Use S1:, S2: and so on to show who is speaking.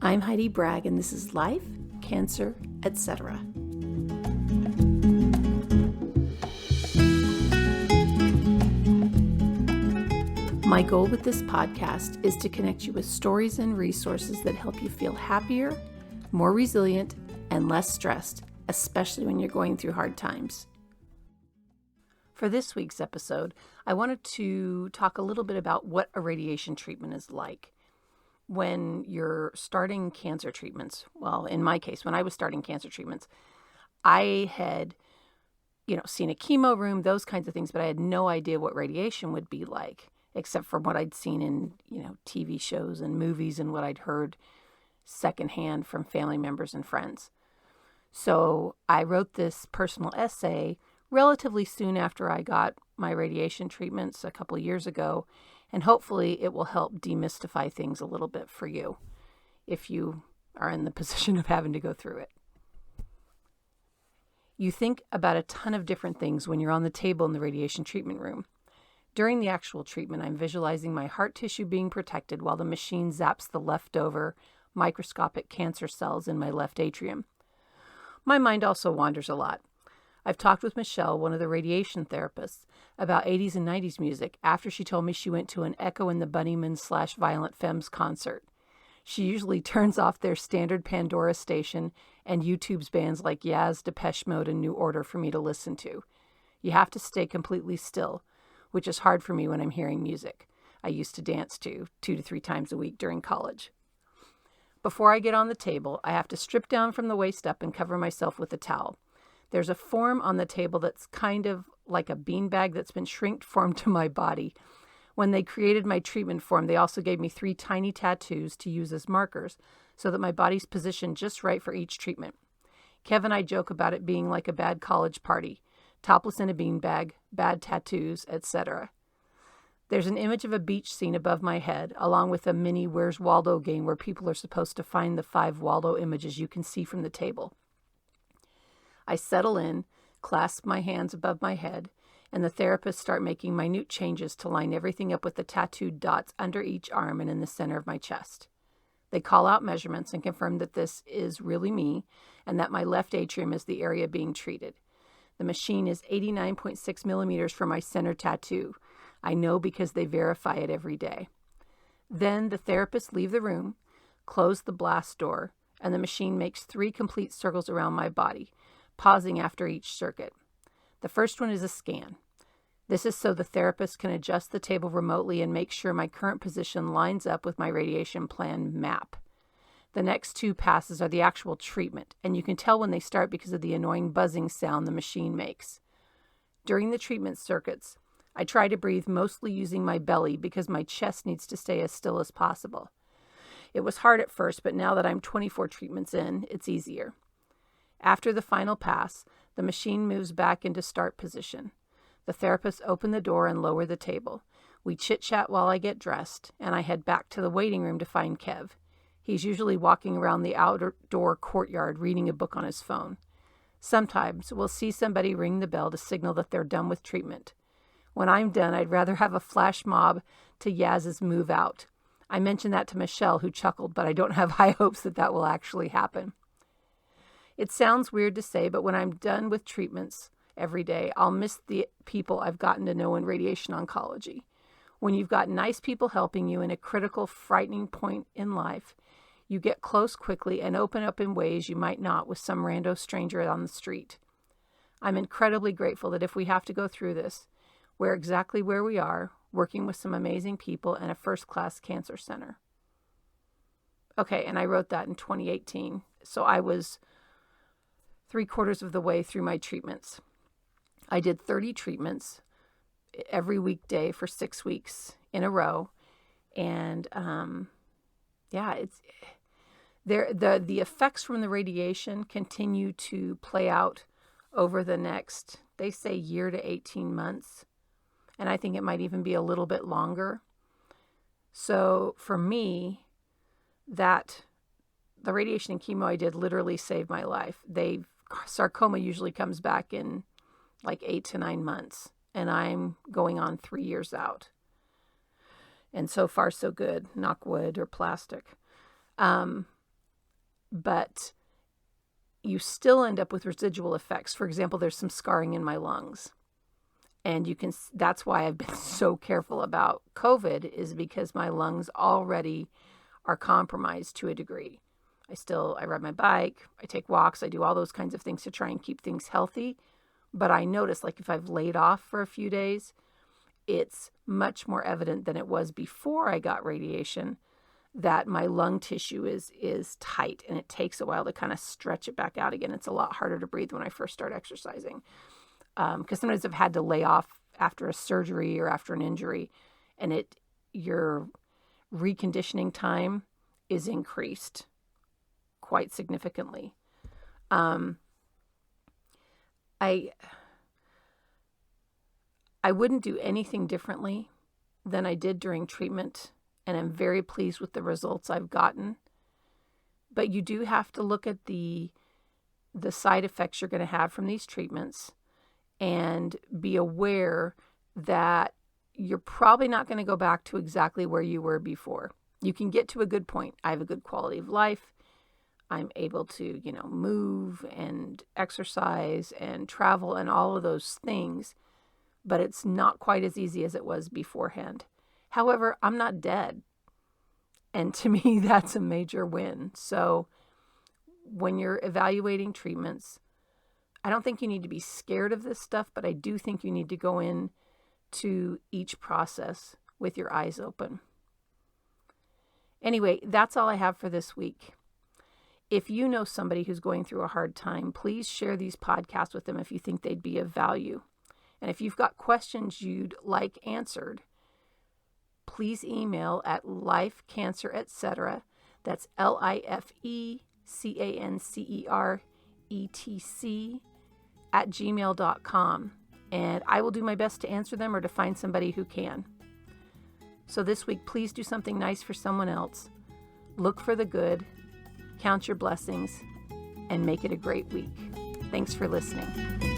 S1: I'm Heidi Bragg, and this is Life, Cancer, Etc. My goal with this podcast is to connect you with stories and resources that help you feel happier, more resilient, and less stressed, especially when you're going through hard times. For this week's episode, I wanted to talk a little bit about what a radiation treatment is like. When you're starting cancer treatments, well, in my case, when I was starting cancer treatments, I had, seen a chemo room, those kinds of things, but I had no idea what radiation would be like, except for what I'd seen in, TV shows and movies and what I'd heard secondhand from family members and friends. So I wrote this personal essay relatively soon after I got my radiation treatments a couple of years ago, and hopefully it will help demystify things a little bit for you if you are in the position of having to go through it. You think about a ton of different things when you're on the table in the radiation treatment room. During the actual treatment, I'm visualizing my heart tissue being protected while the machine zaps the leftover microscopic cancer cells in my left atrium. My mind also wanders a lot. I've talked with Michelle, one of the radiation therapists, about 80s and 90s music after she told me she went to an Echo and the Bunnymen / Violent Femmes concert. She usually turns off their standard Pandora station and YouTube's bands like Yaz, Depeche Mode, and New Order for me to listen to. You have to stay completely still, which is hard for me when I'm hearing music I used to dance to 2 to 3 times a week during college. Before I get on the table, I have to strip down from the waist up and cover myself with a towel. There's a form on the table that's kind of like a beanbag that's been shrink-formed to my body. When they created my treatment form, they also gave me 3 tiny tattoos to use as markers so that my body's positioned just right for each treatment. Kev and I joke about it being like a bad college party. Topless in a beanbag, bad tattoos, etc. There's an image of a beach scene above my head, along with a mini Where's Waldo game where people are supposed to find the 5 Waldo images you can see from the table. I settle in, clasp my hands above my head, and the therapists start making minute changes to line everything up with the tattooed dots under each arm and in the center of my chest. They call out measurements and confirm that this is really me and that my left atrium is the area being treated. The machine is 89.6 millimeters for my center tattoo. I know because they verify it every day. Then the therapists leave the room, close the blast door, and the machine makes 3 complete circles around my body, pausing after each circuit. The first one is a scan. This is so the therapist can adjust the table remotely and make sure my current position lines up with my radiation plan map. The next 2 passes are the actual treatment, and you can tell when they start because of the annoying buzzing sound the machine makes. During the treatment circuits, I try to breathe mostly using my belly because my chest needs to stay as still as possible. It was hard at first, but now that I'm 24 treatments in, it's easier. After the final pass, the machine moves back into start position. The therapists open the door and lower the table. We chit-chat while I get dressed, and I head back to the waiting room to find Kev. He's usually walking around the outdoor courtyard reading a book on his phone. Sometimes we'll see somebody ring the bell to signal that they're done with treatment. When I'm done, I'd rather have a flash mob to Yaz's move out. I mentioned that to Michelle, who chuckled, but I don't have high hopes that will actually happen. It sounds weird to say, but when I'm done with treatments every day, I'll miss the people I've gotten to know in radiation oncology. When you've got nice people helping you in a critical, frightening point in life, you get close quickly and open up in ways you might not with some rando stranger on the street. I'm incredibly grateful that if we have to go through this, we're exactly where we are, working with some amazing people and a first-class cancer center. Okay, and I wrote that in 2018, so I was 3/4 of the way through my treatments. I did 30 treatments every weekday for 6 weeks in a row. And it's the effects from the radiation continue to play out over the next, they say, year to 18 months. And I think it might even be a little bit longer. So for me, the radiation and chemo I did literally saved my life. Sarcoma usually comes back in like 8 to 9 months, and I'm going on 3 years out. And so far, so good, knock wood or plastic. but you still end up with residual effects. For example, there's some scarring in my lungs. And that's why I've been so careful about COVID, is because my lungs already are compromised to a degree. I ride my bike, I take walks, I do all those kinds of things to try and keep things healthy. But I notice, like, if I've laid off for a few days, it's much more evident than it was before I got radiation that my lung tissue is tight, and it takes a while to kind of stretch it back out again. It's a lot harder to breathe when I first start exercising. Because sometimes I've had to lay off after a surgery or after an injury, and your reconditioning time is increased quite significantly. I wouldn't do anything differently than I did during treatment, and I'm very pleased with the results I've gotten. But you do have to look at the side effects you're going to have from these treatments and be aware that you're probably not going to go back to exactly where you were before. You can get to a good point. I have a good quality of life. I'm able to, move and exercise and travel and all of those things, but it's not quite as easy as it was beforehand. However, I'm not dead. And to me, that's a major win. So when you're evaluating treatments, I don't think you need to be scared of this stuff, but I do think you need to go in to each process with your eyes open. Anyway, that's all I have for this week. If you know somebody who's going through a hard time, please share these podcasts with them if you think they'd be of value. And if you've got questions you'd like answered, please email at lifecanceretcetera. That's lifecanceretc@gmail.com. And I will do my best to answer them or to find somebody who can. So this week, please do something nice for someone else. Look for the good, count your blessings, and make it a great week. Thanks for listening.